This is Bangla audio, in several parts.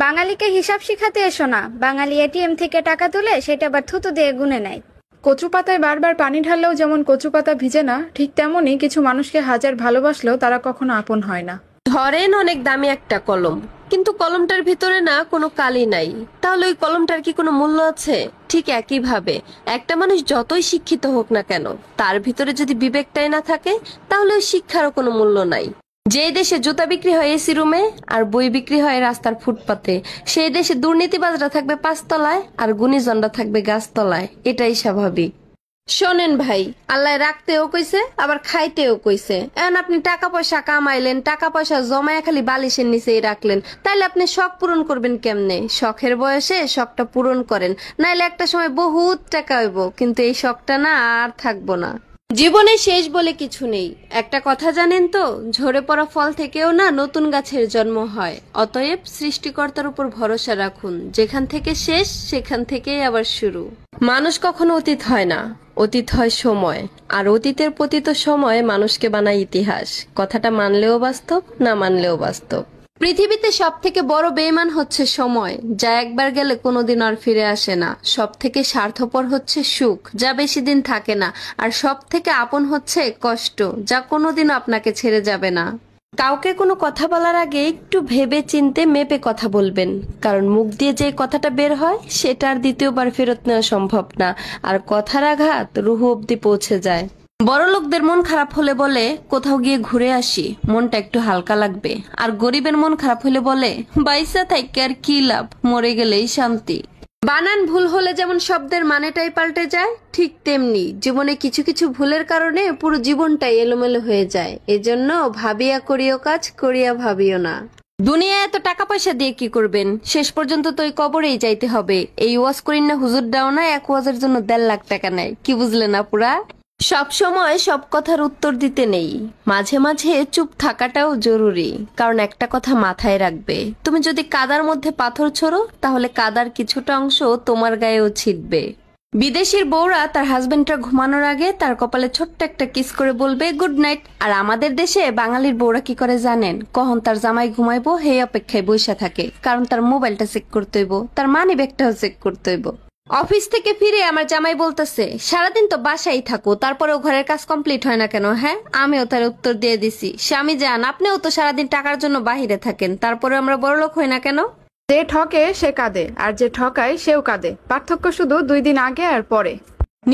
বাঙালিকে হিসাব শিখাতে এসো না। বাঙালি এটিএম থেকে টাকা তুলে সেটা আবার থুতু দিয়ে গুনে নেয়। কচু পাতায় বারবার পানি ঢাললেও যেমন কচু পাতা ভিজে না, ঠিক তেমনই কিছু মানুষকে হাজার ভালোবাসলেও তারা কখনো আপন হয় না। ধরেন অনেক দামি একটা কলম, কিন্তু কলমটার ভিতরে না কোনো কালি নাই, তাহলে ওই কলমটার কি কোনো মূল্য আছে? ঠিক একই ভাবে একটা মানুষ যতই শিক্ষিত হোক না কেন, তার ভিতরে যদি বিবেকটাই না থাকে, তাহলে ওই শিক্ষারও কোনো মূল্য নাই। যে দেশে জুতা বিক্রি হয় এসি রুমে আর বই বিক্রি হয় রাস্তার ফুটপাতে, সেই দেশে দুর্নীতিবাজরা থাকবে পাঁচতলায় আর গুণীজনরা থাকবে গাছতলায়। এটাই স্বাভাবিক। শোনেন ভাই, আল্লাহ রাখতেও কইছে আবার খাইতেও কইছে। এখন আপনি টাকা পয়সা কামাইলেন, টাকা পয়সা জমায় খালি বালিশের নিচেই রাখলেন, তাইলে আপনি শখ পূরণ করবেন কেমনে? শখের বয়সে শখটা পূরণ করেন, নাইলে একটা সময় বহুত টাকা হইব, কিন্তু এই শখটা না আর থাকবো না। জীবনে শেষ বলে কিছু নেই। একটা কথা জানেন তো, ঝরে পড়া ফল থেকেও না নতুন গাছের জন্ম হয়। অতএব সৃষ্টিকর্তার উপর ভরসা রাখুন, যেখান থেকে শেষ সেখান থেকেই আবার শুরু। মানুষ কখনো অতীত হয় না, অতীত হয় সময়, আর অতীতের পতিত সময় মানুষকে বানায় ইতিহাস। কথাটা মানলেও বাস্তব, না মানলেও বাস্তব। পৃথিবীতে সব থেকে বড় বেঈমান হচ্ছে সময়, যা একবার গেলে কোনোদিন আর ফিরে আসে না। সব থেকে স্বার্থপর হচ্ছে সুখ, যা বেশি দিন থাকে না। আর সব থেকে আপন হচ্ছে কষ্ট, যা কোনোদিনও আপনাকে ছেড়ে যাবে না। কাউকে কোনো কথা বলার আগে একটু ভেবে চিন্তে মেপে কথা বলবেন, কারণ মুখ দিয়ে যে কথাটা বের হয় সেটা আর দ্বিতীয়বার ফেরত নেওয়া সম্ভব না। আর কথার আঘাত রুহ অব্দি পৌঁছে যায়। বড় লোকদের মন খারাপ হলে বলে কোথাও গিয়ে ঘুরে আসি, মনটা একটু হালকা লাগবে। আর গরিবের মন খারাপ হলে বলে বাইসা থাইকে আর কি লাভ, মরে গেলেই শান্তি। বানান ভুল হলে যেমন শব্দের মানেটাই পাল্টে যায়, ঠিক তেমনি জীবনে কিছু কিছু ভুলের কারণে পুরো জীবনটাই এলোমেলো হয়ে যায়। এজন্য ভাবিয়া করিও কাজ, করিয়া ভাবিও না। দুনিয়ায় এত টাকা পয়সা দিয়ে কি করবেন? শেষ পর্যন্ত তো ওই কবরেই যাইতে হবে। এই ওয়াজ করিন না হুজুর দাও না, এক ওয়াজের জন্য 1.5 লাখ টাকা নেয়। কি বুঝলেন আপুরা? সব সময় সব কথার উত্তর দিতে নেই, মাঝে মাঝে চুপ থাকাটাও জরুরি। কারণ একটা কথা মাথায় রাখবে, তুমি যদি কাদার মধ্যে পাথর ছোড়ো, তাহলে কাদার কিছুটা অংশ তোমার গায়েও ছিটবে। বিদেশির বউরা তার হাজবেন্ডরা ঘুমানোর আগে তার কপালে ছোট্ট একটা কিস করে বলবে গুড নাইট। আর আমাদের দেশে বাঙালির বউরা কি করে জানেন? কখন তার জামাই ঘুমাইবো সেই অপেক্ষায় বসে থাকে, কারণ তার মোবাইলটা চেক করতে হইব, তার মানি ব্যাগটাও চেক করতে হইব। অফিস থেকে ফিরে আমার জামাই বলতেছে সারাদিন তো বাসায় থাকো, তারপরেও ঘরের কাজ কমপ্লিট হয় না কেন? হ্যাঁ, আমিও তার উত্তর দিয়ে দিছি, স্বামী যান আপনিও তো সারাদিন টাকার জন্য বাহিরে থাকেন, তারপরে আমরা বড়লোক হই না কেন? যে ঠকে সে কাঁদে, আর যে ঠকায় সেও কাঁদে। পার্থক্য শুধু 2 দিন আগে আর পরে।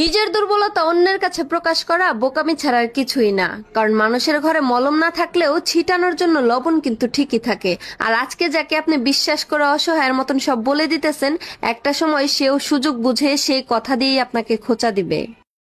নিজের দুর্বলতা অন্যের কাছে প্রকাশ করা বোকামি ছাড়া আর কিছুই না। কারণ মানুষের ঘরে মলম না থাকলেও ছিটানোর জন্য লবণ কিন্তু ঠিকই থাকে। আর আজকে যাকে আপনি বিশ্বাস করে অসহায়ের মতন সব বলে দিতেছেন, একটা সময় সেও সুযোগ বুঝে সেই কথা দিয়েই আপনাকে খোঁচা দিবে।